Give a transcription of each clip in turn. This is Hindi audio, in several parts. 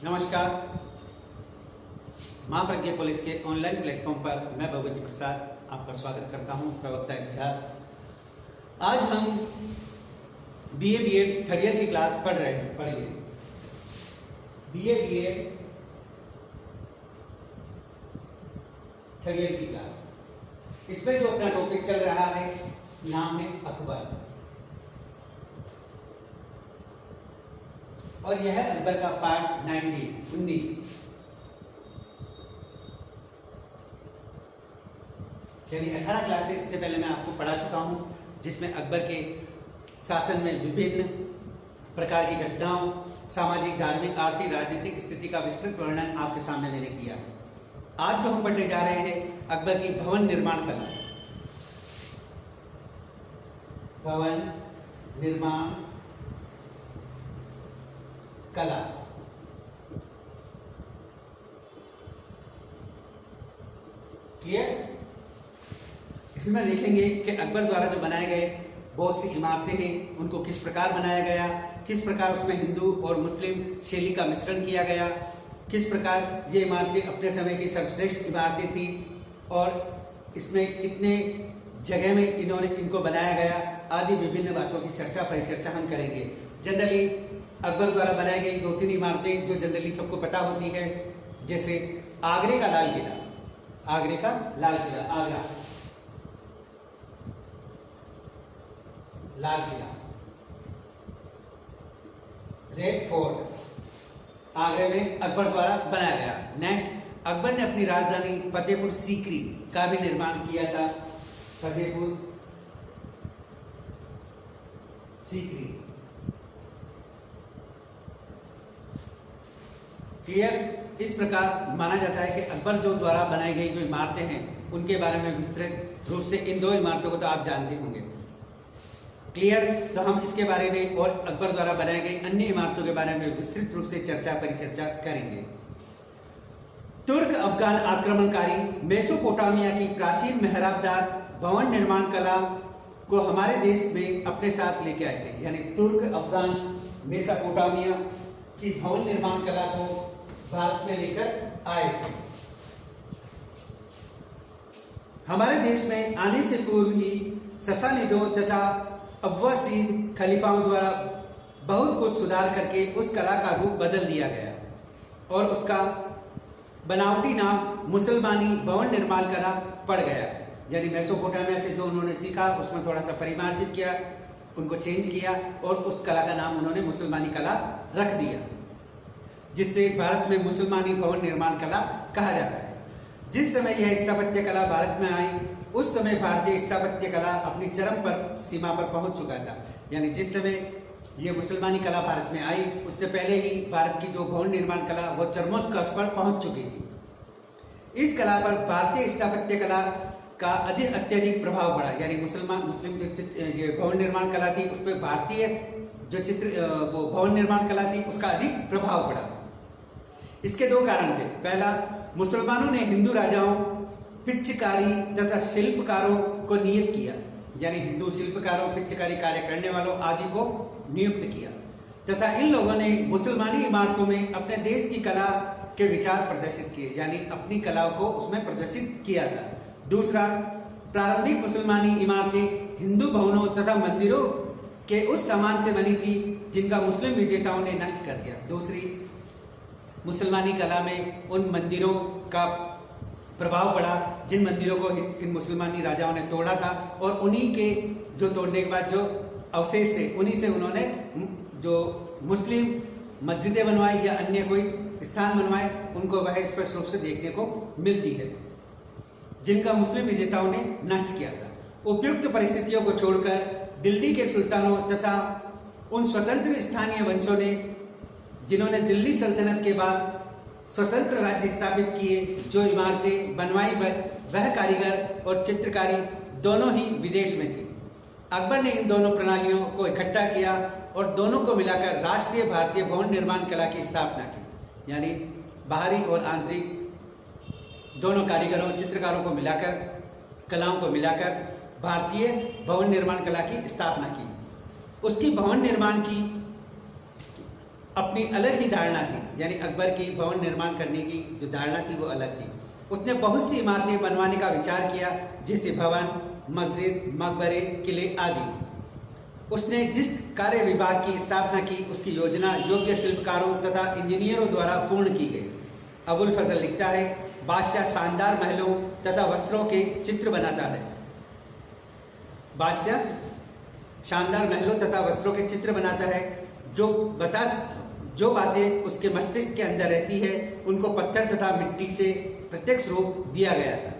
नमस्कार। मां प्रज्ञा कॉलेज के ऑनलाइन प्लेटफॉर्म पर मैं भगवती प्रसाद आपका स्वागत करता हूं। प्रवक्ता इतिहास। आज हम बीए बीएड थर्ड ईयर की क्लास पढ़िए बीए बीएड थर्ड ईयर की क्लास। इसमें जो अपना टॉपिक चल रहा है नाम है अकबर, और यह है अकबर का पार्ट 19 यानी 18 क्लासेस इससे पहले मैं आपको पढ़ा चुका हूं, जिसमें अकबर के शासन में विभिन्न प्रकार की घटनाओं, सामाजिक, धार्मिक, आर्थिक, राजनीतिक स्थिति का विस्तृत वर्णन आपके सामने मैंने किया। आज जो हम पढ़ने जा रहे हैं अकबर की भवन निर्माण कला। भवन निर्माण कला। क्लियर? इसमें देखेंगे कि अकबर द्वारा जो बनाए गए बहुत सी इमारतें हैं, उनको किस प्रकार बनाया गया, किस प्रकार उसमें हिंदू और मुस्लिम शैली का मिश्रण किया गया, किस प्रकार ये इमारतें अपने समय की सर्वश्रेष्ठ इमारतें थी, और इसमें कितने जगह में इनको बनाया गया, आदि विभिन्न बातों की परिचर्चा हम करेंगे। जनरली अकबर द्वारा बनाई गई 2-3 इमारतें जो जनरली सबको पता होती है, जैसे आगरे का लाल किला, आगरा, लाल किला, रेड फोर्ट आगरे में अकबर द्वारा बनाया गया। नेक्स्ट, अकबर ने अपनी राजधानी फतेहपुर सीकरी का भी निर्माण किया था। फतेहपुर सीकरी। क्लियर? इस प्रकार माना जाता है कि अकबर जो द्वारा बनाई गई जो इमारतें हैं उनके बारे में विस्तृत रूप से, इन 2 इमारतों को तो आप जानते होंगे। क्लियर? तो हम इसके बारे में और अकबर द्वारा बनाई गई अन्य इमारतों के बारे में विस्तृत रूप से परिचर्चा करेंगे। तुर्क अफगान आक्रमणकारी मेसोपोटामिया की प्राचीन मेहराबदार भवन निर्माण कला को हमारे देश में अपने साथ लेके आए थे। यानी तुर्क अफगान मेसोपोटामिया की भवन निर्माण कला को भारत में लेकर आए थे। हमारे देश में आने से पूर्व ही ससानिदों तथा अब्बासीद खलीफाओं द्वारा बहुत कुछ सुधार करके उस कला का रूप बदल दिया गया, और उसका बनावटी नाम मुसलमानी भवन निर्माण कला पड़ गया। यानी मेसोपोटामिया से जो उन्होंने सीखा उसमें थोड़ा सा परिमार्जित किया, उनको चेंज किया, और उस कला का नाम उन्होंने मुसलमानी कला रख दिया, जिससे भारत में मुसलमानी भवन निर्माण कला कहा जाता है। जिस समय यह स्थापत्य कला भारत में आई, उस समय भारतीय स्थापत्य कला अपनी चरम सीमा पर पहुंच चुका था। यानी जिस समय यह मुसलमानी कला भारत में आई, उससे पहले ही भारत की जो भवन निर्माण कला वो चरमोत्कर्ष पर पहुंच चुकी थी। इस कला पर भारतीय स्थापत्य कला का अत्यधिक प्रभाव पड़ा। यानी मुस्लिम जो भवन निर्माण कला थी उस पर भारतीय जो वो भवन निर्माण कला थी उसका अधिक प्रभाव पड़ा। इसके 2 कारण थे। पहला, मुसलमानों ने हिंदू राजाओं, पिच्चकारी तथा शिल्पकारों को नियुक्त किया। यानी हिंदू शिल्पकारों, पिच्चकारी कार्य करने वालों आदि को नियुक्त किया, तथा इन लोगों ने मुसलमानी इमारतों में अपने देश की कला के विचार प्रदर्शित किए। यानी अपनी कलाओं को उसमें प्रदर्शित किया था। दूसरा, प्रारंभिक मुसलमानी इमारतें हिंदू भवनों तथा मंदिरों के उस सामान से बनी थी जिनका मुस्लिम विजेताओं ने नष्ट कर दिया। दूसरी, मुसलमानी कला में उन मंदिरों का प्रभाव पड़ा जिन मंदिरों को इन मुसलमानी राजाओं ने तोड़ा था, और उन्हीं के जो तोड़ने के बाद जो अवशेष थे उन्हीं से उन्होंने जो मुस्लिम मस्जिदें बनवाई या अन्य कोई स्थान बनवाए, उनको वह स्पष्ट रूप से देखने को मिलती है, जिनका मुस्लिम विजेताओं ने नष्ट किया था। उपयुक्त परिस्थितियों को छोड़कर दिल्ली के सुल्तानों तथा उन स्वतंत्र स्थानीय वंशों ने, जिन्होंने दिल्ली सल्तनत के बाद स्वतंत्र राज्य स्थापित किए, जो इमारतें बनवाई वह कारीगर और चित्रकारी दोनों ही विदेश में थी। अकबर ने इन दोनों प्रणालियों को इकट्ठा किया और दोनों को मिलाकर राष्ट्रीय भारतीय भवन निर्माण कला की स्थापना की। यानी बाहरी और आंतरिक दोनों कारीगरों, चित्रकारों को मिलाकर, कलाओं को मिलाकर भारतीय भवन निर्माण कला की स्थापना की। उसकी भवन निर्माण की अपनी अलग ही धारणा थी, यानी अकबर की भवन निर्माण करने की जो धारणा थी वो अलग थी। उसने बहुत सी इमारतें बनवाने का विचार किया, जैसे भवन, मस्जिद, मकबरे, किले आदि। उसने जिस कार्य विभाग की स्थापना की उसकी योजना योग्य शिल्पकारों तथा इंजीनियरों द्वारा पूर्ण की गई। अबुल फजल लिखता है, बादशाह शानदार महलों तथा वस्त्रों के चित्र बनाता है। बादशाह शानदार महलों तथा वस्त्रों के चित्र बनाता है। जो बातें उसके मस्तिष्क के अंदर रहती है उनको पत्थर तथा मिट्टी से प्रत्यक्ष रूप दिया गया था।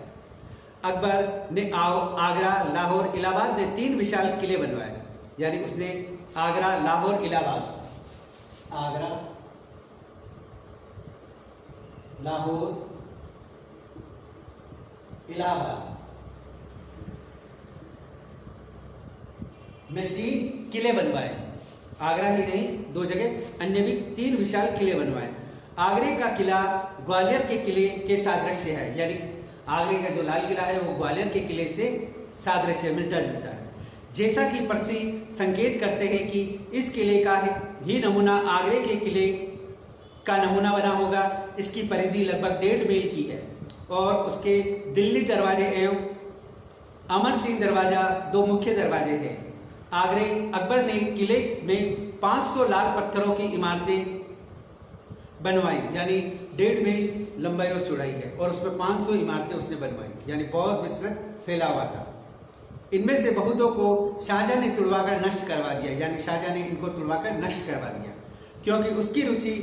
अकबर ने आगरा, लाहौर, इलाहाबाद में 3 विशाल किले बनवाए। यानी उसने आगरा, लाहौर, इलाहाबाद, आगरा, लाहौर, इलाहाबाद में 3 किले बनवाए। आगरा ही नहीं, 2 जगह अन्य भी 3 विशाल किले बनवाए। आगरे का किला ग्वालियर के किले के सादृश्य है, यानी आगरे का जो लाल किला है वो ग्वालियर के किले से सादृश्य मिलता जुलता है। जैसा कि पर्सी संकेत करते हैं कि इस किले का ही नमूना आगरे के किले का नमूना बना होगा। इसकी परिधि लगभग 1.5 मील की है और उसके दिल्ली दरवाजे एवं अमर सिंह दरवाजा 2 मुख्य दरवाजे हैं। अकबर ने किले में 500 लाल पत्थरों की इमारतें बनवाई, यानी 1.5 मील लंबाई और चौड़ाई है और उसमें 500 इमारतें उसने बनवाई, यानी बहुत विस्तृत फैला हुआ था। इनमें से बहुतों को शाहजहां ने तुड़वाकर नष्ट करवा दिया, यानी शाहजहां ने इनको तुड़वाकर नष्ट करवा दिया, क्योंकि उसकी रुचि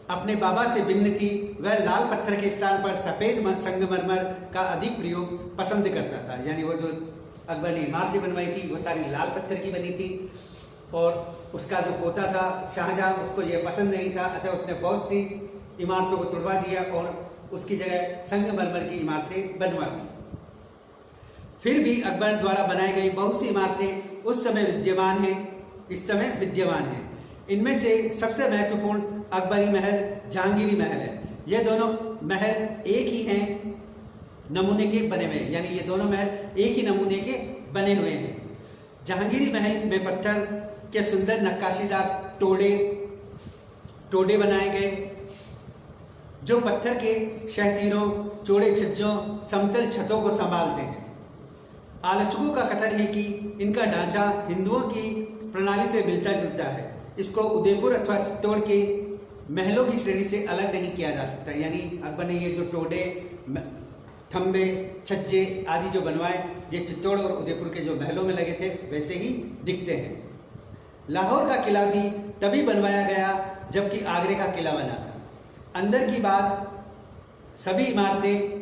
अपने बाबा से भिन्न थी। वह लाल पत्थर के स्थान पर सफ़ेद संगमरमर का अधिक प्रयोग पसंद करता था। यानी वो जो अकबर ने इमारतें बनवाई थी वो सारी लाल पत्थर की बनी थी और उसका जो पोता था शाहजहां, उसको ये पसंद नहीं था, अतः उसने बहुत सी इमारतों को तुड़वा दिया और उसकी जगह संगमरमर की इमारतें बनवा दी। फिर भी अकबर द्वारा बनाई गई बहुत सी इमारतें उस समय विद्यमान हैं, इस समय विद्यमान हैं। इनमें से सबसे महत्वपूर्ण अकबरी महल, जहांगीरी महल है। ये दोनों महल एक ही हैं, नमूने के बने हुए हैं, यानी ये दोनों महल एक ही नमूने के बने हुए हैं। जहांगीरी महल में पत्थर के सुंदर नक्काशीदार टोडे बनाए गए, जो पत्थर के शहतीरों, चौड़े छज्जों, समतल छतों को संभालते हैं। आलोचकों का कथन है कि इनका ढांचा हिंदुओं की प्रणाली से मिलता जुलता है। इसको उदयपुर अथवा चित्तौड़ के महलों की श्रेणी से अलग नहीं किया जा सकता। यानी अकबर ने ये जो टोडे, थंबे, छज्जे आदि जो बनवाए, ये चित्तौड़ और उदयपुर के जो महलों में लगे थे वैसे ही दिखते हैं। लाहौर का किला भी तभी बनवाया गया जबकि आगरे का किला बना था। अंदर की बात, सभी इमारतें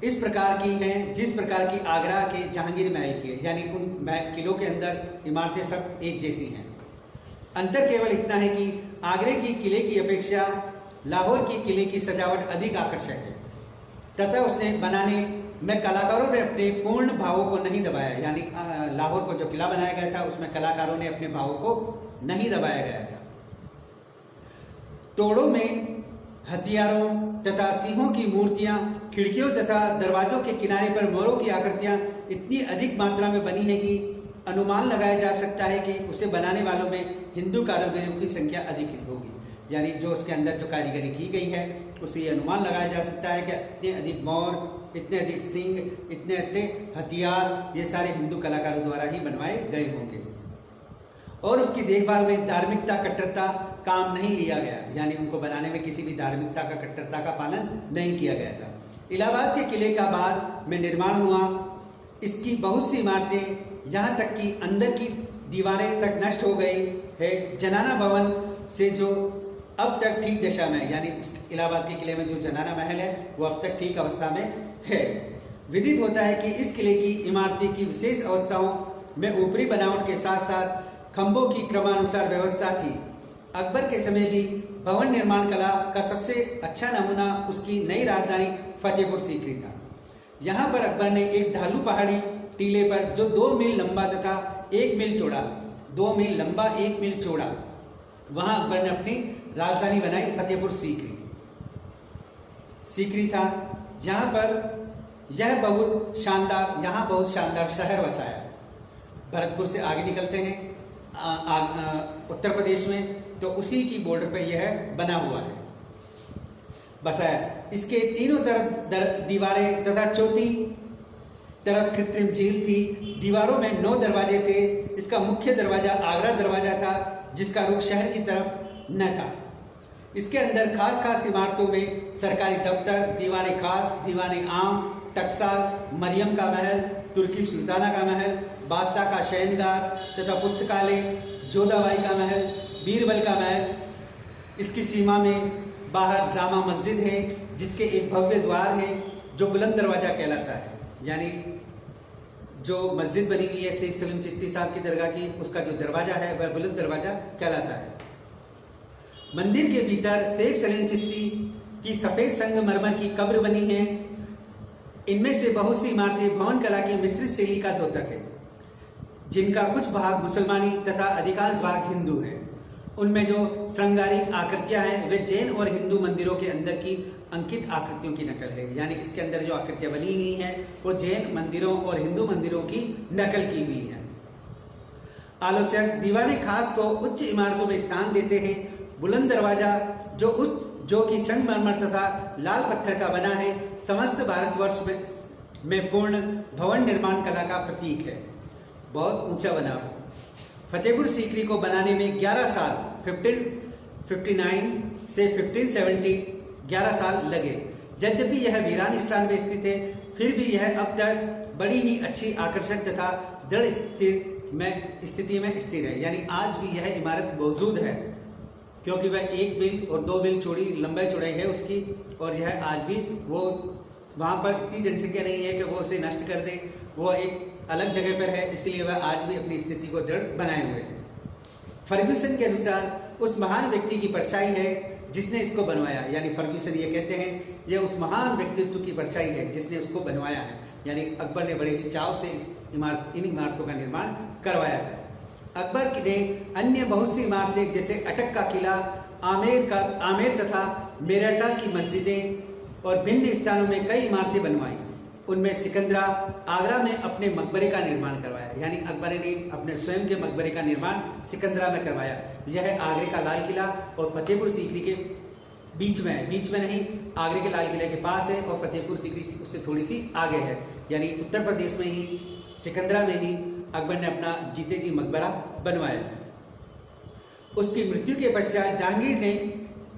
इस प्रकार की हैं जिस प्रकार की आगरा के जहांगीर महल की है, यानी उन किलों के अंदर इमारतें सब एक जैसी हैं। अंतर केवल इतना है कि आगरे की किले की अपेक्षा लाहौर की किले की सजावट अधिक आकर्षक है तथा उसने बनाने में कलाकारों ने अपने पूर्ण भावों को नहीं दबाया। यानी लाहौर को जो किला बनाया गया था उसमें कलाकारों ने अपने भावों को नहीं दबाया गया था। तोड़ों में हथियारों तथा सिंहों की मूर्तियां, खिड़कियों तथा दरवाजों के किनारे पर मोरों की आकृतियां इतनी अधिक मात्रा में बनी है कि अनुमान लगाया जा सकता है कि उसे बनाने वालों में हिंदू कारीगरों की संख्या अधिक होगी। यानी जो उसके अंदर जो कारीगरी की गई है उसे ये अनुमान लगाया जा सकता है कि इतने अधिक मोर, इतने अधिक सिंह, इतने हथियार ये सारे हिंदू कलाकारों द्वारा ही बनवाए गए होंगे। और उसकी देखभाल में धार्मिकता, कट्टरता काम नहीं लिया गया, यानी उनको बनाने में किसी भी धार्मिकता का, कट्टरता का पालन नहीं किया गया था। इलाहाबाद के किले का बाद में निर्माण हुआ। इसकी बहुत सी इमारतें, यहाँ तक कि अंदर की दीवारें तक नष्ट हो गई है। जनाना भवन से जो अब तक ठीक दशा में है, यानी इलाहाबाद के किले में जो जनाना महल है वो अब तक ठीक अवस्था में है। विदित होता है कि इस किले की इमारतें की विशेष अवस्थाओं में ऊपरी बनावट के साथ साथ खंभों की क्रमानुसार व्यवस्था थी। अकबर के समय भी भवन निर्माण कला का सबसे अच्छा नमूना उसकी नई राजधानी फतेहपुर सीकरी था। यहाँ पर अकबर ने एक ढालू पहाड़ी टीले पर जो 2 मील लंबा तथा 1 मील चौड़ा, 2 मील लंबा 1 मील चौड़ा, वहाँ अकबर ने अपनी राजधानी बनाई फतेहपुर सीकरी था। यहाँ पर यह बहुत शानदार शहर बसाया। भरतपुर से आगे निकलते हैं उत्तर प्रदेश में तो उसी की बॉर्डर पे यह बना हुआ है, बसा है। इसके तीनों तरफ दीवारें तथा चौथी तरफ कृत्रिम झील थी। दीवारों में 9 दरवाजे थे। इसका मुख्य दरवाजा आगरा दरवाजा था, जिसका रुख शहर की तरफ न था। इसके अंदर खास इमारतों में सरकारी दफ्तर, दीवाने खास, दीवाने आम, टकसाल, मरियम का महल, तुर्की सुल्ताना का महल, बादशाह का शयनगार तथा पुस्तकालय, जोधाबाई का महल, बीरबल का महल। इसकी सीमा में बाहर जामा मस्जिद है, जिसके एक भव्य द्वार है जो बुलंद दरवाजा कहलाता है। यानी जो मस्जिद बनी हुई है शेख सलीम चिश्ती साहब की दरगाह की, उसका जो दरवाजा है वह बुलंद दरवाजा कहलाता है। मंदिर के भीतर शेख सलीम चिश्ती की सफ़ेद संगमरमर की कब्र बनी है। इनमें से बहुत सी इमारतें भवन कला की मिश्रित शैली का द्योतक है, जिनका कुछ भाग मुसलमानी तथा अधिकांश भाग हिंदू हैं। उनमें जो श्रृंगारिक आकृतियां हैं वे जैन और हिंदू मंदिरों के अंदर की अंकित आकृतियों की नकल है। यानी इसके अंदर जो आकृतियां बनी हुई हैं वो जैन मंदिरों और हिंदू मंदिरों की नकल की हुई है। आलोचक दीवाने खास को उच्च इमारतों में स्थान देते हैं। बुलंद दरवाजा जो कि संगमरमर तथा लाल पत्थर का बना है, समस्त भारतवर्ष में पूर्ण भवन निर्माण कला का प्रतीक है। बहुत ऊंचा बना है। फतेहपुर सीकरी को बनाने में 11 साल 1559 से 1570 11 साल लगे। यद्यपि यह वीरान स्थान में स्थित है, फिर भी यह अब तक बड़ी ही अच्छी आकर्षक तथा दृढ़ स्थिति में स्थिर है। यानी आज भी यह इमारत मौजूद है, क्योंकि वह 1 मील और 2 मील चौड़ी लंबाई चौड़ाई है उसकी, और यह आज भी वो वहाँ पर इतनी जनसंख्या नहीं है कि वो उसे नष्ट कर दे। वो एक अलग जगह पर है, इसलिए वह आज भी अपनी स्थिति को दृढ़ बनाए हुए है। फर्ग्यूसन के अनुसार उस महान व्यक्ति की परछाई है जिसने इसको बनवाया। यानी फर्ग्यूसन ये कहते हैं यह उस महान व्यक्तित्व की परछाई है जिसने उसको बनवाया है। यानी अकबर ने बड़े ही चाव से इन इमारतों का निर्माण करवाया था। अकबर ने अन्य बहुत सी इमारतें जैसे अटक का किला, आमेर तथा मेरठ की मस्जिदें और भिन्न स्थानों में कई इमारतें बनवाई। उनमें सिकंदरा आगरा में अपने मकबरे का निर्माण करवाया। यानी अकबर ने अपने स्वयं के मकबरे का निर्माण सिकंदरा में करवाया। यह आगरे का लाल किला और फतेहपुर सीकरी के बीच में है। बीच में नहीं, आगरे के लाल किले के पास है और फतेहपुर सीकरी उससे थोड़ी सी आगे है। यानी उत्तर प्रदेश में ही सिकंदरा में ही अकबर ने अपना जीते जी मकबरा बनवाया था। उसकी मृत्यु के पश्चात जहांगीर ने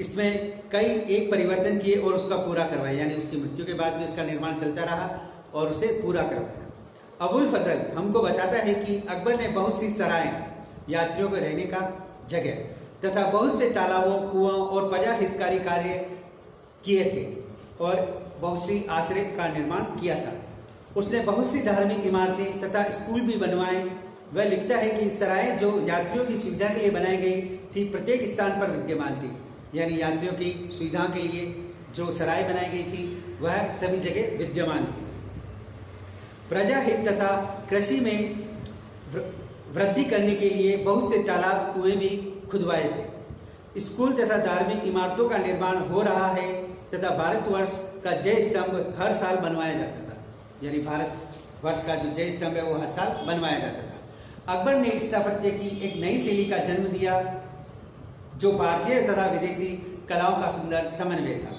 इसमें कई एक परिवर्तन किए और उसका पूरा करवाया। यानी उसकी मृत्यु के बाद भी उसका निर्माण चलता रहा और उसे पूरा करवाया। अबुल फजल हमको बताता है कि अकबर ने बहुत सी सराय, यात्रियों को रहने का जगह तथा बहुत से तालाबों, कुआं और प्रजा हितकारी कार्य किए थे और बहुत सी आश्रय का निर्माण किया था। उसने बहुत सी धार्मिक इमारतें तथा स्कूल भी बनवाए। वह लिखता है कि सराय जो यात्रियों की सुविधा के लिए बनाई गई थी, प्रत्येक स्थान पर विद्यमान थी। यानी यात्रियों की सुविधा के लिए जो सराय बनाई गई थी वह सभी जगह विद्यमान थी। प्रजा हित तथा कृषि में वृद्धि करने के लिए बहुत से तालाब, कुएं भी खुदवाए थे। स्कूल तथा धार्मिक इमारतों का निर्माण हो रहा है तथा भारतवर्ष का जय स्तंभ हर साल बनवाया जाता था। यानी भारतवर्ष का जो जय स्तंभ है वो हर साल बनवाया जाता था। अकबर ने स्थापत्य की एक नई शैली का जन्म दिया जो भारतीय तथा विदेशी कलाओं का सुंदर समन्वय था।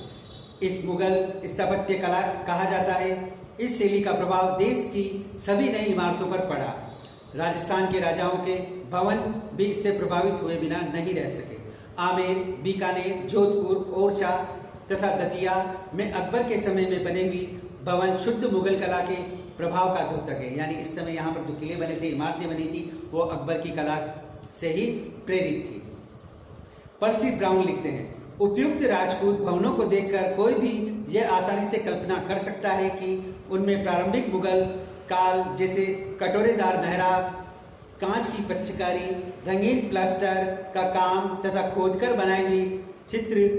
इस मुगल स्थापत्य कला कहा जाता है। इस शैली का प्रभाव देश की सभी नई इमारतों पर पड़ा। राजस्थान के राजाओं के भवन भी इससे प्रभावित हुए बिना नहीं रह सके। आमेर, बीकानेर, जोधपुर, ओरछा तथा दतिया में अकबर के समय में बने हुई भवन शुद्ध मुगल कला के प्रभाव का द्योतक है। यानी इस समय यहाँ पर जो किले बने थे, इमारतें बनी थी, वो अकबर की कला से ही प्रेरित थी। पर्सी ब्राउन लिखते हैं, उपयुक्त राजपूत भवनों को देखकर कोई भी यह आसानी से कल्पना कर सकता है कि उनमें प्रारंभिक मुगल काल जैसे कटोरेदार मेहराब, कांच की पच्चकारी, रंगीन प्लास्टर का काम तथा खोदकर बनाई हुई चित्र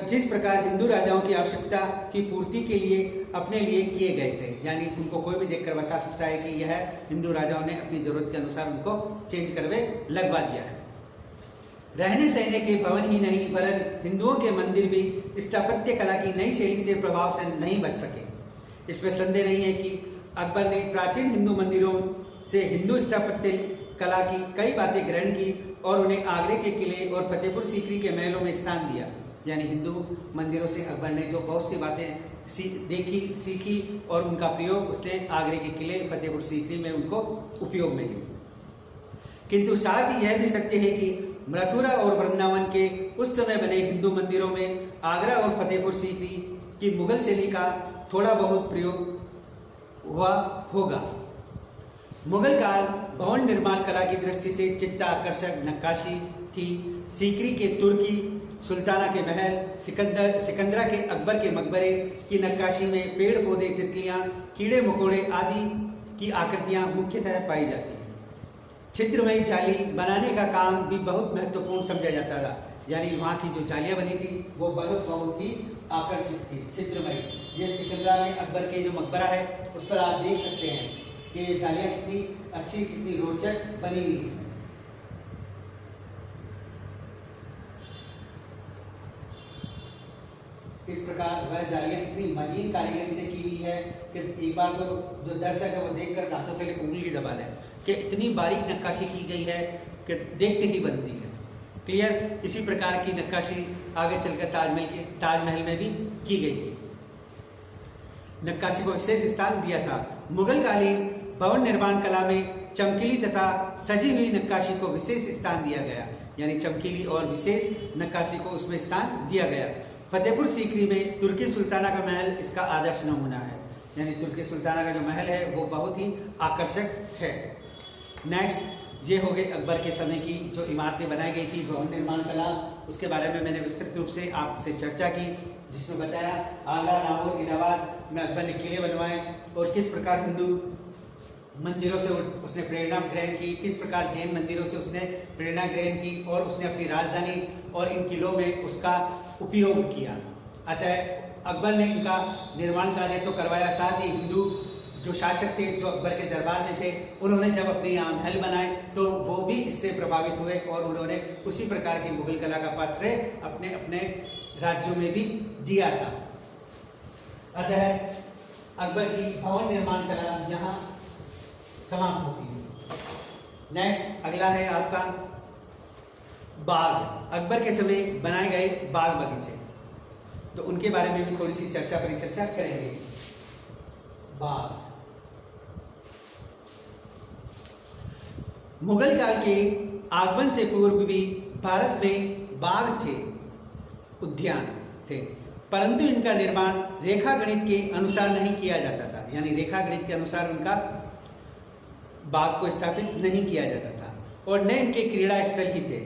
जिस प्रकार हिंदू राजाओं की आवश्यकता की पूर्ति के लिए अपने लिए किए गए थे। यानी उनको कोई भी देखकर बता सकता है कि यह हिंदू राजाओं ने अपनी जरूरत के अनुसार उनको चेंज करके लगवा दिया है। रहने सहने के भवन ही नहीं वरन हिंदुओं के मंदिर भी स्थापत्य कला की नई शैली से प्रभाव से नहीं बच सके। इसमें संदेह नहीं है कि अकबर ने प्राचीन हिंदू मंदिरों से हिंदू स्थापत्य कला की कई बातें ग्रहण की और उन्हें आगरे के किले और फतेहपुर सीकरी के महलों में स्थान दिया। यानी हिंदू मंदिरों से अकबर ने जो बहुत सी बातें देखी सीखी और उनका प्रयोग उसने आगरे के किले फतेहपुर सीकरी में उनको उपयोग में लिया। किंतु साथ ही यह भी सत्य है कि मथुरा और वृंदावन के उस समय बने हिंदू मंदिरों में आगरा और फतेहपुर सीकरी की मुगल शैली का थोड़ा बहुत प्रयोग हुआ होगा। मुगल काल भवन निर्माण कला की दृष्टि से चित्ता आकर्षक नक्काशी थी। सीकरी के तुर्की सुल्ताना के महल, सिकंदरा के अकबर के मकबरे की नक्काशी में पेड़ पौधे, तितलियां, कीड़े मकोड़े आदि की आकृतियां मुख्यतः पाई जाती हैं। छिद्रमयी जाली बनाने का काम भी बहुत महत्वपूर्ण समझा जाता था। यानी वहाँ की जो जालियां बनी थी वो बहुत ही आकर्षक थी, छिद्रमयी। ये सिकंदरा में अकबर के जो मकबरा है उस पर आप देख सकते हैं कि ये जालियां कितनी अच्छी, कितनी रोचक बनी हुई है। इस प्रकार वह जालियां इतनी महीन कारीगरी से की हुई है कि एक बार तो जो दर्शक है वो देखकर हाथों से उंगली दबा ले कि इतनी बारीक नक्काशी की गई है कि देखते ही बनती है। क्लियर? इसी प्रकार की नक्काशी आगे चलकर ताजमहल में भी की गई थी। नक्काशी को विशेष स्थान दिया था। मुगल कालीन भवन निर्माण कला में चमकीली तथा सजी हुई नक्काशी को विशेष स्थान दिया गया। यानी चमकीली और विशेष नक्काशी को उसमें स्थान दिया गया। फतेहपुर सीकरी में तुर्की सुल्ताना का महल इसका आदर्श नमूना है। यानी तुर्की सुल्ताना का जो महल है वो बहुत ही आकर्षक है। नेक्स्ट ये हो गए अकबर के समय की जो इमारतें बनाई गई थी, भवन निर्माण कला, उसके बारे में मैंने विस्तृत रूप से आपसे चर्चा की, जिसमें बताया आगरा, लाहौर, इलाहाबाद में अकबर ने किले बनवाए और किस प्रकार हिंदू मंदिरों से उसने प्रेरणा ग्रहण की, किस प्रकार जैन मंदिरों से उसने प्रेरणा ग्रहण की और उसने अपनी राजधानी और इन किलों में उसका उपयोग किया। अतः अकबर ने इनका निर्माण कार्य तो करवाया, साथ ही हिंदू जो शासक थे जो अकबर के दरबार में थे उन्होंने जब अपने यहाँ महल बनाए तो वो भी इससे प्रभावित हुए और उन्होंने उसी प्रकार की मुगल कला का पाश्रय अपने अपने राज्यों में भी दिया था। अतः अकबर की भवन निर्माण कला यहाँ समाप्त होती है। नेक्स्ट अगला है आपका बाग। अकबर के समय बनाए गए बाग बगीचे, तो उनके बारे में भी थोड़ी सी चर्चा परिचर्चा करेंगे। बाग मुगल काल के आगमन से पूर्व भी भारत में बाग थे, उद्यान थे, परंतु इनका निर्माण रेखा गणित के अनुसार नहीं किया जाता था। यानी रेखा गणित के अनुसार उनका बाग को स्थापित नहीं किया जाता था और न इनके क्रीड़ा स्थल ही थे।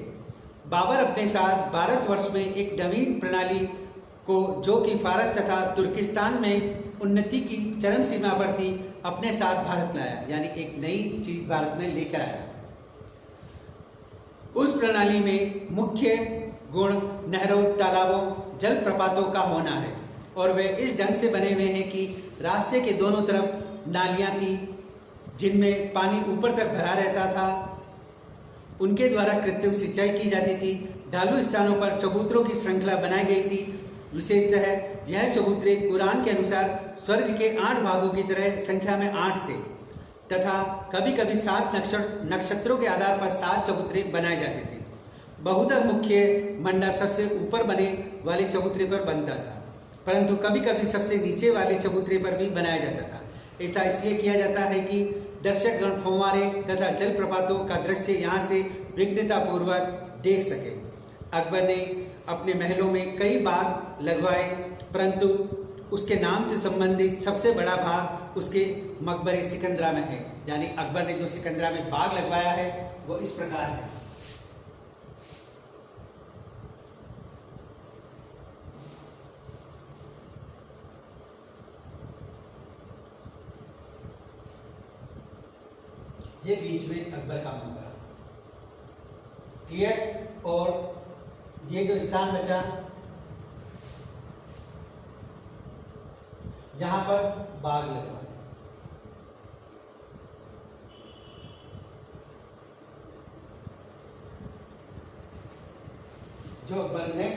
बाबर अपने साथ भारतवर्ष में एक नवीन प्रणाली को, जो कि फारस तथा तुर्किस्तान में उन्नति की चरम सीमा पर थी, अपने साथ भारत लाया। यानी एक नई चीज भारत में लेकर आया। उस प्रणाली में मुख्य गुण नहरों, तालाबों, जलप्रपातों का होना है और वे इस ढंग से बने हुए हैं कि रास्ते के दोनों तरफ नालियां थी जिनमें पानी ऊपर तक भरा रहता था। उनके द्वारा कृत्रिम सिंचाई की जाती थी। ढालू स्थानों पर चबूतरों की श्रृंखला बनाई गई थी। विशेषतः यह चबूतरे कुरान के अनुसार स्वर्ग के 8 भागों की तरह संख्या में 8 थे तथा कभी कभी 7 नक्षत्रों के आधार पर 7 चबूतरे बनाए जाते थे। बहुधा मुख्य मंडप सबसे ऊपर बने वाले चबूतरे पर बनता था, परंतु कभी कभी सबसे नीचे वाले चबूतरे पर भी बनाया जाता था। ऐसा इसलिए किया जाता है कि दर्शकगण फव्वारे तथा जलप्रपातों का दृश्य यहाँ से विघ्नतापूर्वक देख सके। अकबर ने अपने महलों में कई बाग लगवाए, परंतु उसके नाम से संबंधित सबसे बड़ा भाग उसके मकबरे सिकंदरा में है। यानी अकबर ने जो सिकंदरा में बाग लगवाया है वो इस प्रकार है। ये बीच में अकबर का मकबरा, क्लियर। और ये जो स्थान बचा यहां पर बाग लगवाए। जो अकबर ने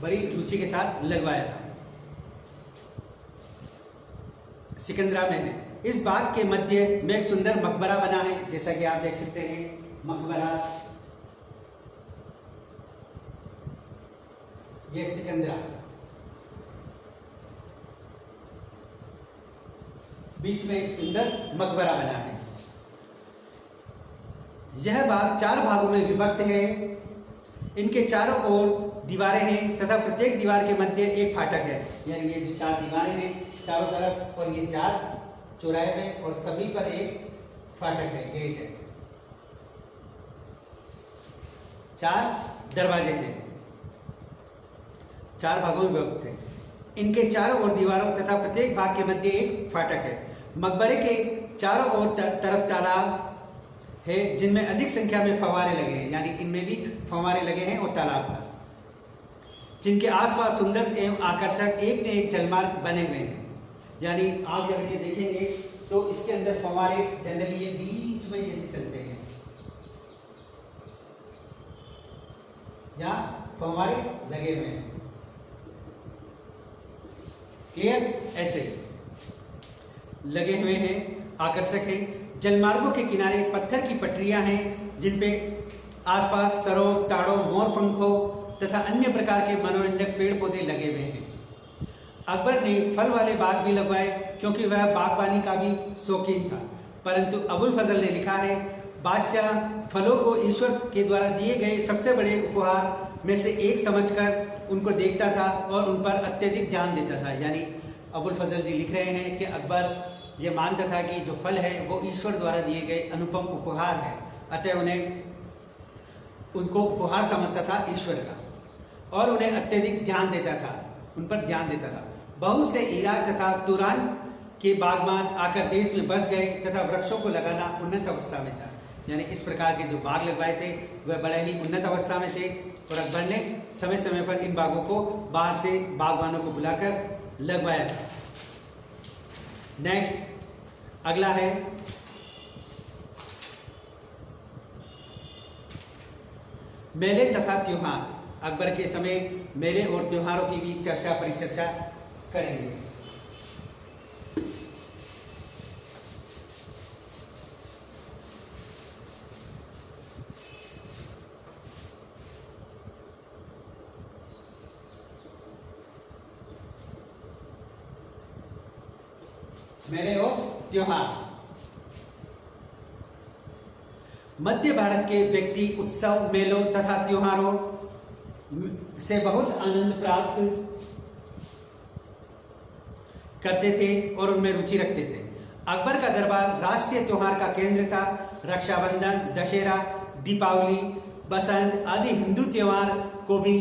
बड़ी रुचि के साथ लगवाया था, सिकंदरा में है। इस बाग के मध्य में एक सुंदर मकबरा बना है, जैसा कि आप देख सकते हैं। मकबरा ये सिकंदरा, बीच में एक सुंदर मकबरा बना है। यह बाग 4 भागों में विभक्त है। इनके चारों ओर दीवारें हैं तथा प्रत्येक दीवार के मध्य एक फाटक है। यानी ये जो 4 दीवारें हैं चारों तरफ, और ये 4 चौराहे पे, और सभी पर एक फाटक है, गेट है। 4 दरवाजे हैं, 4 भागों में विभक्त है। इनके चारों ओर दीवारों तथा प्रत्येक भाग के मध्य एक फाटक है। मकबरे के चारों ओर तरफ तालाब है जिनमें अधिक संख्या में फव्वारे लगे हैं। यानी इनमें भी फव्वारे लगे हैं और तालाब था, जिनके आसपास सुंदर एवं आकर्षक एक न एक जलमार्ग बने हुए हैं। यानी आप जब ये देखेंगे तो इसके अंदर फव्वारे जनरली ये बीच में जैसे चलते हैं, या फव्वारे लगे हुए हैं। क्लियर? ऐसे लगे हुए हैं, आकर्षक है। जलमार्गों के किनारे पत्थर की पटरियां हैं जिन पे आसपास सरों, ताड़ों, मोरपंखों तथा अन्य प्रकार के मनोरंजक पेड़ पौधे लगे हुए हैं। अकबर ने फल वाले बाग भी लगवाए क्योंकि वह बागबानी का भी शौकीन था। परंतु अबुल फजल ने लिखा है, बादशाह फलों को ईश्वर के द्वारा दिए गए सबसे बड़े उपहार में से एक समझकर उनको देखता था और उन पर अत्यधिक ध्यान देता था। यानी अबुल फजल जी लिख रहे हैं कि अकबर ये मानता था कि जो फल है वो ईश्वर द्वारा दिए गए अनुपम उपहार है, अतः उनको उपहार समझता था ईश्वर का, और उन्हें अत्यधिक ध्यान देता था, उन पर ध्यान देता था। बहुत से इराक तथा तुरान के बागबान आकर देश में बस गए तथा वृक्षों को लगाना उन्नत अवस्था में था। यानी इस प्रकार के जो बाग लगवाए थे वह बड़े ही उन्नत अवस्था में थे, और अकबर ने समय समय पर इन बागों को बाहर से बागवानों को बुलाकर लगवाया था। नेक्स्ट अगला है मेले तथा त्योहार। अकबर के समय मेले और त्योहारों की भी चर्चा परिचर्चा करेंगे। मेले और त्योहार। मध्य भारत के व्यक्ति उत्सव, मेलों तथा त्योहारों से बहुत आनंद प्राप्त करते थे और उनमें रुचि रखते थे। अकबर का दरबार राष्ट्रीय त्योहार का केंद्र था। रक्षाबंधन, दशहरा, दीपावली, बसंत आदि हिंदू त्योहार को भी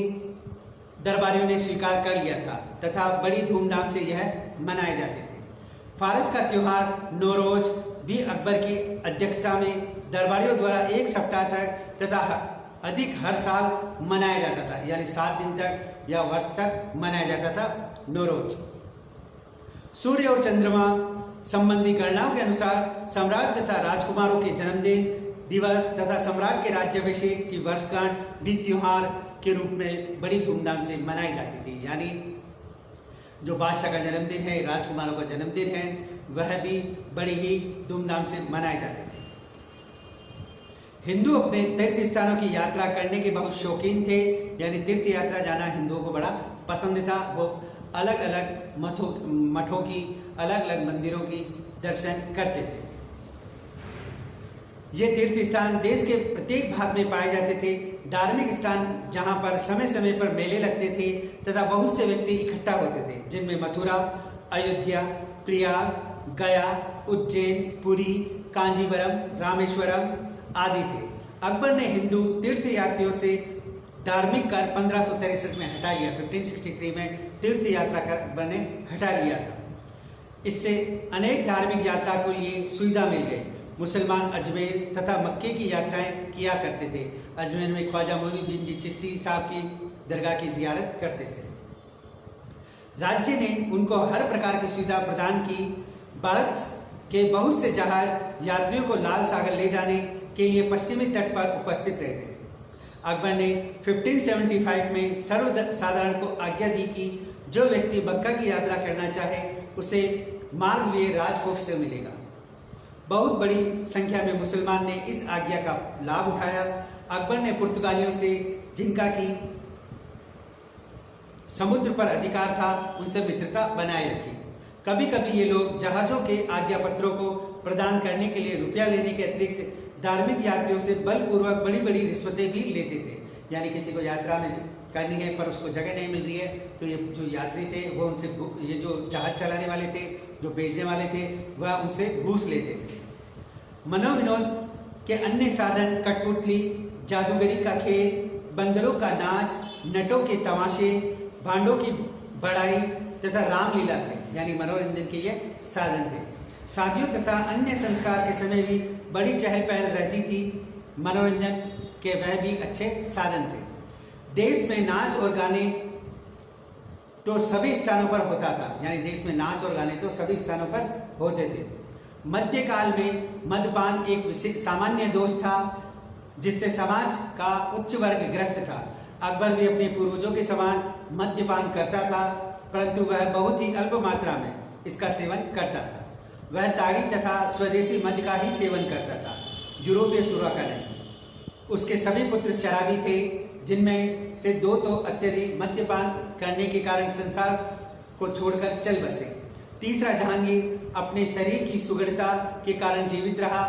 दरबारियों ने स्वीकार कर लिया था तथा बड़ी धूमधाम से यह मनाए जाते थे। फारस का त्योहार नौरोज भी अकबर की अध्यक्षता में दरबारियों द्वारा 1 सप्ताह तक तथा अधिक हर साल मनाया जाता था। यानी 7 दिन तक या वर्ष तक मनाया जाता था नौरोज। सूर्य और चंद्रमा संबंधी गणनाओं के अनुसार सम्राट तथा राजकुमारों के जन्मदिन, दिवस तथा सम्राट के राज्याभिषेक की वर्षगांठ भी त्योहार के रूप में बड़ी धूमधाम से मनाई जाती थी। यानी जो बादशाह का जन्मदिन है, राजकुमारों का जन्मदिन है, वह भी बड़ी ही धूमधाम से मनाए जाते थे। हिंदू अपने तीर्थ स्थानों की यात्रा करने के बहुत शौकीन थे। यानी तीर्थ यात्रा जाना हिंदुओं को बड़ा पसंद था। वो अलग अलग मठों की, अलग अलग मंदिरों की दर्शन करते थे। ये तीर्थ स्थान देश के प्रत्येक भाग में पाए जाते थे। धार्मिक स्थान जहाँ पर समय समय पर मेले लगते थे तथा बहुत से व्यक्ति इकट्ठा होते थे, जिनमें मथुरा, अयोध्या, प्रयाग, गया, उज्जैन, पुरी, कांजीवरम, रामेश्वरम आदि थे। अकबर ने हिंदू तीर्थ यात्रियों से धार्मिक कर 1563 में हटा लिया। 1563 में तीर्थ यात्रा कर अकबर ने हटा लिया था। इससे अनेक धार्मिक यात्रा के लिए सुविधा मिल गई। मुसलमान अजमेर तथा मक्के की यात्राएं किया करते थे। अजमेर में ख्वाजा मोइनुद्दीन जी चिश्ती साहब की दरगाह की जियारत करते थे। राज्य ने उनको हर प्रकार की सुविधा प्रदान की। भारत के बहुत से जहाज यात्रियों को लाल सागर ले जाने के लिए पश्चिमी तट पर उपस्थित रहते थे। अकबर ने 1575 में सर्वसाधारण को आज्ञा दी कि जो व्यक्ति मक्का की यात्रा करना चाहे उसे मार्ग व्यय राजकोष से मिलेगा। बहुत बड़ी संख्या में मुसलमान ने इस आज्ञा का लाभ उठाया। अकबर ने पुर्तगालियों से जिनका की समुद्र पर अधिकार था, उनसे मित्रता बनाए रखी। कभी कभी ये लोग जहाज़ों के आज्ञापत्रों को प्रदान करने के लिए रुपया लेने के अतिरिक्त धार्मिक यात्रियों से बलपूर्वक बड़ी बड़ी रिश्वतें भी लेते थे। यानी किसी को यात्रा में करनी है पर उसको जगह नहीं मिल रही है, तो ये जो यात्री थे वो उनसे, ये जो जहाज चलाने वाले थे, जो भेजने वाले थे, वह उनसे घूस लेते थे। मनोविनोद के अन्य साधन कठपुतली, जादूगरी का खेल, बंदरों का नाच, नटों के तमाशे, भांडों की बढ़ाई तथा रामलीला थे। यानी मनोरंजन के ये साधन थे। शादियों तथा अन्य संस्कार के समय भी बड़ी चहल पहल रहती थी। मनोरंजन के वह भी अच्छे साधन थे। देश में नाच और गाने तो सभी स्थानों पर होता था। यानी देश में नाच और गाने तो सभी स्थानों पर होते थे। मध्यकाल में मद्यपान एक सामान्य दोष था जिससे समाज का उच्च वर्ग ग्रस्त था। अकबर भी अपने पूर्वजों के समान मद्यपान करता था, परंतु वह बहुत ही अल्प मात्रा में इसका सेवन करता था। वह ताड़ी तथा स्वदेशी मद्य का ही सेवन करता था, यूरोपीय सुरा का नहीं। उसके सभी पुत्र शराबी थे, जिनमें से 2 तो अत्यधिक मद्यपान करने के कारण संसार को छोड़कर चल बसे। तीसरा जहांगीर अपने शरीर की सुगढ़ता के कारण जीवित रहा।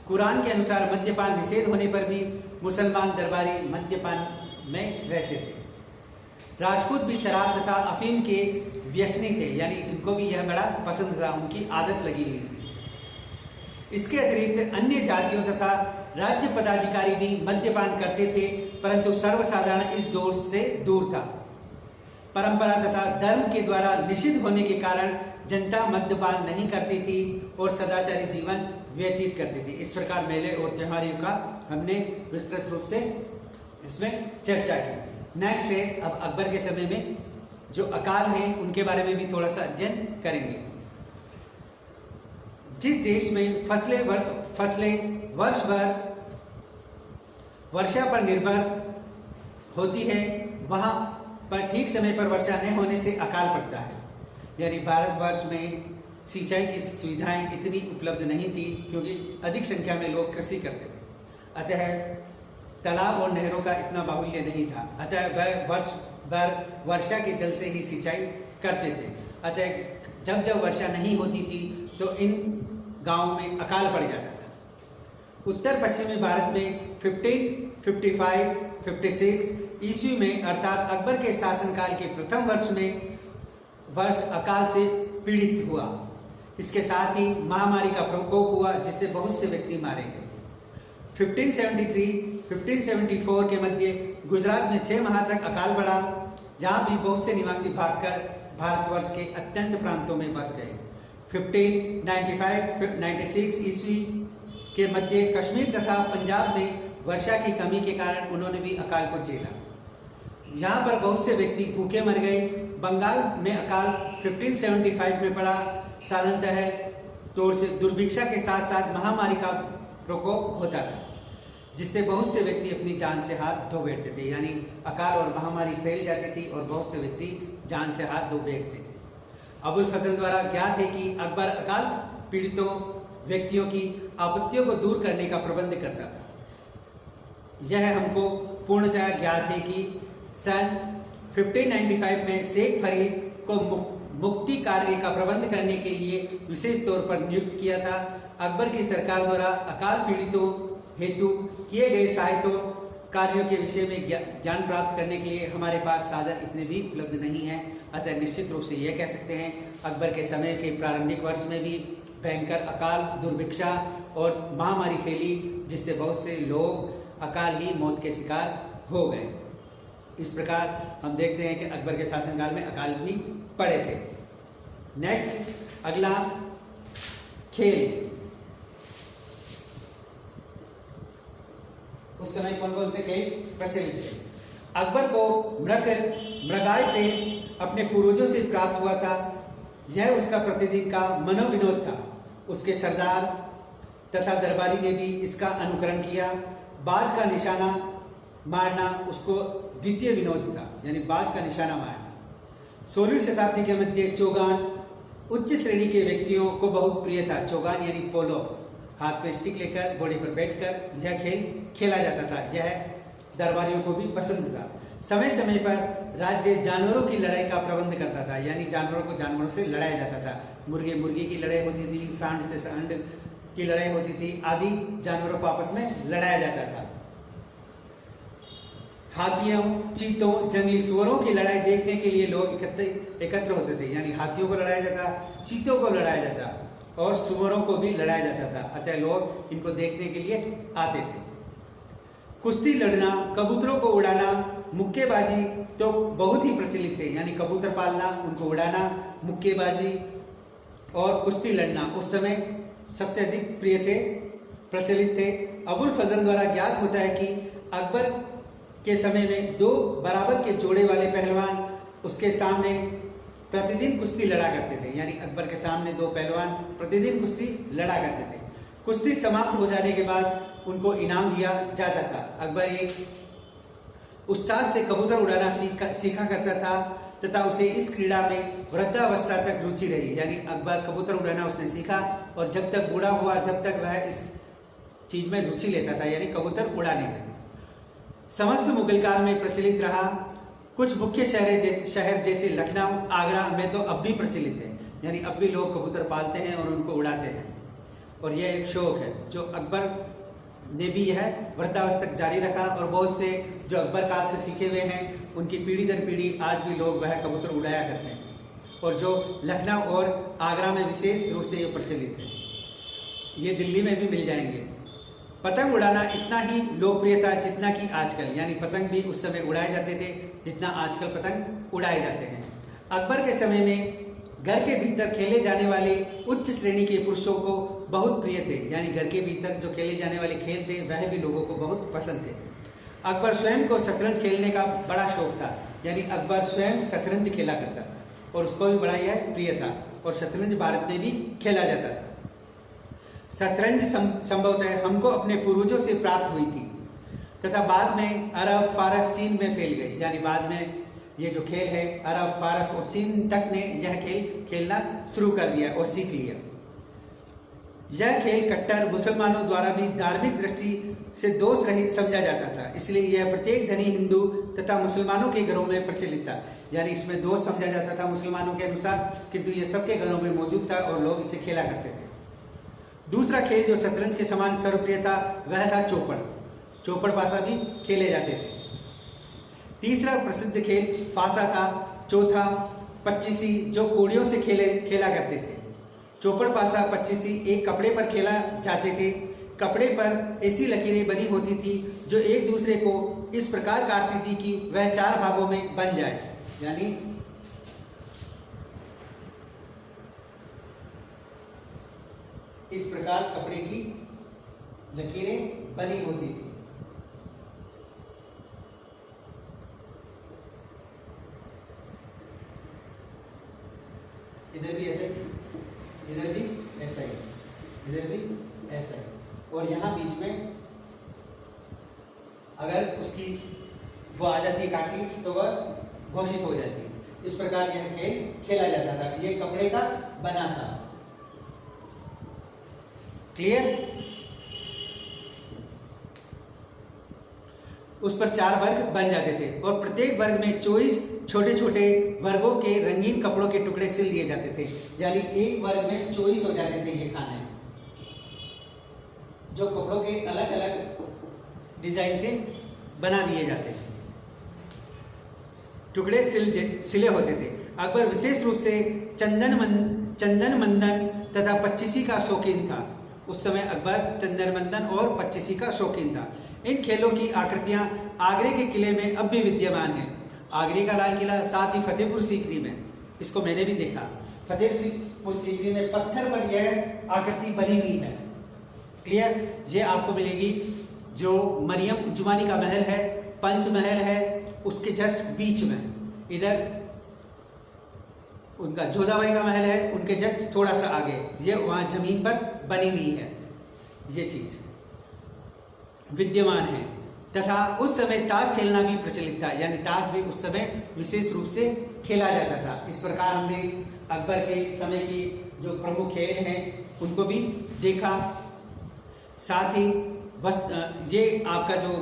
कुरान के अनुसार मद्यपान निषेध होने पर भी मुसलमान दरबारी मद्यपान में रहते थे। राजपूत भी शराब तथा अफीम के व्यसनी थे, यानी इनको भी यह बड़ा पसंद था, उनकी आदत लगी हुई थी। इसके अतिरिक्त अन्य जातियों तथा राज्य पदाधिकारी भी मद्यपान करते थे, परंतु सर्वसाधारण इस दोष से दूर था। परंपरा तथा धर्म के द्वारा निषिद्ध होने के कारण जनता मद्यपान नहीं करती थी और सदाचारी जीवन व्यतीत करती थी। इस प्रकार मेले और त्योहारों का हमने विस्तृत रूप से इसमें चर्चा की। नेक्स्ट है, अब अकबर के समय में जो अकाल हैं उनके बारे में भी थोड़ा सा अध्ययन करेंगे। जिस देश में फसलें वर्ष भर वर्षा पर निर्भर होती है, वहाँ पर ठीक समय पर वर्षा न होने से अकाल पड़ता है। यानी भारतवर्ष में सिंचाई की सुविधाएं इतनी उपलब्ध नहीं थी, क्योंकि अधिक संख्या में लोग कृषि करते थे। अतः तालाब और नहरों का इतना बाहुल्य नहीं था। अतः वह वर्ष भर वर्षा के जल से ही सिंचाई करते थे। अतः जब जब वर्षा नहीं होती थी तो इन गांवों में अकाल पड़ जाता था। उत्तर पश्चिमी भारत में 1555, 56 ईस्वी में अर्थात अकबर के शासनकाल के प्रथम वर्ष अकाल से पीड़ित हुआ। इसके साथ ही महामारी का प्रकोप हुआ, जिससे बहुत से व्यक्ति मारे गए। 1573-1574 के मध्य गुजरात में 6 माह तक अकाल पड़ा। यहाँ भी बहुत से निवासी भागकर भारतवर्ष के अत्यंत प्रांतों में बस गए। 1595-96 ईस्वी के मध्य कश्मीर तथा पंजाब में वर्षा की कमी के कारण उन्होंने भी अकाल को झेला। यहाँ पर बहुत से व्यक्ति भूखे मर गए। बंगाल में अकाल 1575 में पड़ा। साधारणतः तौर से दुर्भिक्षा के साथ साथ महामारी का प्रकोप होता था, जिससे बहुत से व्यक्ति अपनी जान से हाथ धो बैठते थे। यानी अकाल और महामारी फैल जाती थी और बहुत से व्यक्ति जान से हाथ धो बैठते थे। अबुल फजल द्वारा ज्ञात है कि अकबर अकाल पीड़ितों व्यक्तियों की आपत्तियों को दूर करने का प्रबंध करता था। यह हमको पूर्णतः ज्ञात है कि सन 1595 में शेख फरीद को मुक्ति कार्य का प्रबंध करने के लिए विशेष तौर पर नियुक्त किया था। अकबर की सरकार द्वारा अकाल पीड़ितों हेतु किए गए सहायता कार्यों के विषय में ज्ञान प्राप्त करने के लिए हमारे पास साधन इतने भी उपलब्ध नहीं हैं। अतः निश्चित रूप से यह कह सकते हैं अकबर के समय के प्रारंभिक वर्ष में भी भयंकर अकाल, दुर्भिक्षा और महामारी फैली, जिससे बहुत से लोग अकाल ही मौत के शिकार हो गए। इस प्रकार हम देखते हैं कि अकबर के शासनकाल में अकाल भी पड़े थे। नेक्स्ट, अगला खेल। उस समय कौन कौन से खेल प्रचलित थे? अकबर को मृगाय प्रेम अपने पूर्वजों से प्राप्त हुआ था। यह उसका प्रतिदिन का मनोविनोद था। उसके सरदार तथा दरबारी ने भी इसका अनुकरण किया। बाज का निशाना मारना उसको द्वितीय विनोद था, यानी बाज का निशाना मारना। 16वीं शताब्दी के मध्य चौगान उच्च श्रेणी के व्यक्तियों को बहुत प्रिय था। चौगान यानी पोलो, हाथ में स्टिक लेकर घोड़े पर बैठकर यह खेल खेला जाता था। यह दरबारियों को भी पसंद था। समय समय पर राज्य जानवरों की लड़ाई का प्रबंध करता था, यानी जानवरों को जानवरों से लड़ाया जाता था। मुर्गे मुर्गी की लड़ाई होती थी, सांड से सांड की लड़ाई होती थी, आदि जानवरों को आपस में लड़ाया जाता था। हाथियों, चीतों, जंगली सुअरों की लड़ाई देखने के लिए लोग एकत्र होते थे, यानी हाथियों को लड़ाया जाता, चीतों को लड़ाया जाता और सुअरों को भी लड़ाया जाता था। अतः लोग इनको देखने के लिए आते थे। कुश्ती लड़ना, कबूतरों को उड़ाना, मुक्केबाजी तो बहुत ही प्रचलित थे, यानी कबूतर पालना, उनको उड़ाना, मुक्केबाजी और कुश्ती लड़ना उस समय सबसे अधिक प्रिय थे, प्रचलित थे। अबुल फजल द्वारा ज्ञात होता है कि अकबर के समय में 2 बराबर के जोड़े वाले पहलवान उसके सामने प्रतिदिन कुश्ती लड़ा करते थे, यानी अकबर के सामने 2 पहलवान प्रतिदिन कुश्ती लड़ा करते थे। कुश्ती समाप्त हो जाने के बाद उनको इनाम दिया जाता था। अकबर एक उस्ताद से कबूतर उड़ाना सीखा करता था तथा उसे इस क्रीड़ा में वृद्धावस्था तक रुचि रही, यानी अकबर कबूतर उड़ाना उसने सीखा और जब तक बूढ़ा हुआ, जब तक वह इस चीज में रुचि लेता था, यानी कबूतर उड़ाने में। समस्त मुगल काल में प्रचलित रहा। कुछ मुख्य शहर जैसे लखनऊ, आगरा में तो अब भी प्रचलित है, यानी अब भी लोग कबूतर पालते हैं और उनको उड़ाते हैं और यह एक शौक है जो अकबर ने भी यह वृद्धावस्था तक जारी रखा। और बहुत से जो अकबर काल से सीखे हुए हैं उनकी पीढ़ी दर पीढ़ी आज भी लोग वह कबूतर उड़ाया करते हैं और जो लखनऊ और आगरा में विशेष रूप से ये प्रचलित है। ये दिल्ली में भी मिल जाएंगे। पतंग उड़ाना इतना ही लोकप्रिय था जितना कि आजकल, यानी पतंग भी उस समय उड़ाए जाते थे जितना आजकल पतंग उड़ाए जाते हैं। अकबर के समय में घर के भीतर खेले जाने वाले उच्च श्रेणी के पुरुषों को बहुत प्रिय थे, यानी घर के भीतर जो खेले जाने वाले खेल थे वह भी लोगों को बहुत पसंद थे। अकबर स्वयं को शतरंज खेलने का बड़ा शौक था, यानी अकबर स्वयं शतरंज खेला करता था और उसको भी बड़ा यह प्रिय था और शतरंज भारत में भी खेला जाता था। शतरंज संभवतः हमको अपने पूर्वजों से प्राप्त हुई थी तथा बाद में अरब, फारस, चीन में फैल गई, यानी बाद में ये जो खेल है अरब, फारस और चीन तक ने यह खेल खेलना शुरू कर दिया और सीख लिया। यह खेल कट्टर मुसलमानों द्वारा भी धार्मिक दृष्टि से दोष रहित समझा जाता था, इसलिए यह प्रत्येक धनी हिंदू तथा मुसलमानों के घरों में प्रचलित था, यानी इसमें दोष समझा जाता था मुसलमानों के अनुसार, किंतु यह सबके घरों में मौजूद था और लोग इसे खेला करते थे। दूसरा खेल जो शतरंज के समान सर्वप्रिय था वह था चौपड़। चौपड़ पासा भी खेले जाते थे। तीसरा प्रसिद्ध खेल फांसा था। चौथा पच्चीसी जो कोड़ियों से खेला करते थे। चौपड़, पासा, पच्चीसी एक कपड़े पर खेला जाते थे। कपड़े पर ऐसी लकीरें बनी होती थी जो एक दूसरे को इस प्रकार काटती थी कि वह 4 भागों में बन जाए, यानी इस प्रकार कपड़े की लकीरें बनी होती थी। इधर भी ऐसा ही, इधर भी ऐसा ही, इधर भी ऐसा ही, और यहाँ बीच में अगर उसकी वो आ जाती काटी तो वह घोषित हो जाती। इस प्रकार यह खेल खेला जाता था। ये कपड़े का बना था। क्लियर? उस पर 4 वर्ग बन जाते थे और प्रत्येक वर्ग में 24 छोटे छोटे वर्गों के रंगीन कपड़ों के टुकड़े सिल दिए जाते थे, यानी एक वर्ग में 24 हो जाते थे ये खाने, जो कपड़ों के अलग अलग डिजाइन से बना दिए जाते थे। टुकड़े सिले होते थे। अकबर विशेष रूप से चंदन मंदन तथा पच्चीसी का शौकीन था। उस समय अकबर चंदन मंदन और पच्चीसी का शौकीन था। इन खेलों की आकृतियां आगरे के किले में अब भी विद्यमान है। आगरे का लाल किला, साथ ही फतेहपुर सीकरी में, इसको मैंने भी देखा। फतेहपुर सीकरी में पत्थर पर यह आकृति बनी हुई है। क्लियर? ये आपको मिलेगी जो मरियम उज्जमानी का महल है, पंच महल है, उसके जस्ट बीच में इधर उनका जोधाबाई का महल है, उनके जस्ट थोड़ा सा आगे ये वहाँ जमीन पर बनी हुई है। ये चीज विद्यमान है। तथा उस समय ताश खेलना भी प्रचलित था, यानी ताश भी उस समय विशेष रूप से खेला जाता था। इस प्रकार हमने अकबर के समय की जो प्रमुख खेल हैं उनको भी देखा। साथ ही बस ये आपका जो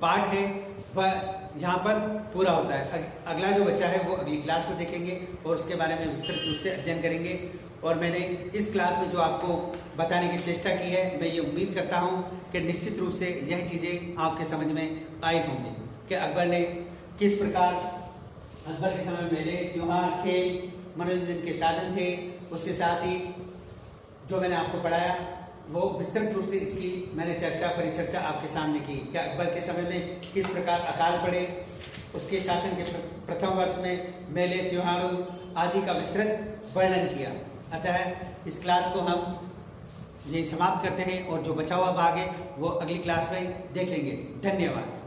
पाठ है वह यहाँ पर पूरा होता है। अगला जो बच्चा है वो अगली क्लास में देखेंगे और उसके बारे में विस्तृत रूप से अध्ययन करेंगे। और मैंने इस क्लास में जो आपको बताने की चेष्टा की है, मैं ये उम्मीद करता हूँ कि निश्चित रूप से यह चीज़ें आपके समझ में आई होंगी कि अकबर ने किस प्रकार, अकबर के समय मेले, त्योहार, खेल, मनोरंजन के साधन थे। उसके साथ ही जो मैंने आपको पढ़ाया वो विस्तृत रूप से इसकी मैंने परिचर्चा आपके सामने की कि अकबर के समय में किस प्रकार अकाल पड़े, उसके शासन के प्रथम वर्ष में मेले, त्योहारों आदि का विस्तृत वर्णन किया। अतः इस क्लास को हम यही समाप्त करते हैं और जो बचा हुआ भाग है वो अगली क्लास में देखेंगे। धन्यवाद।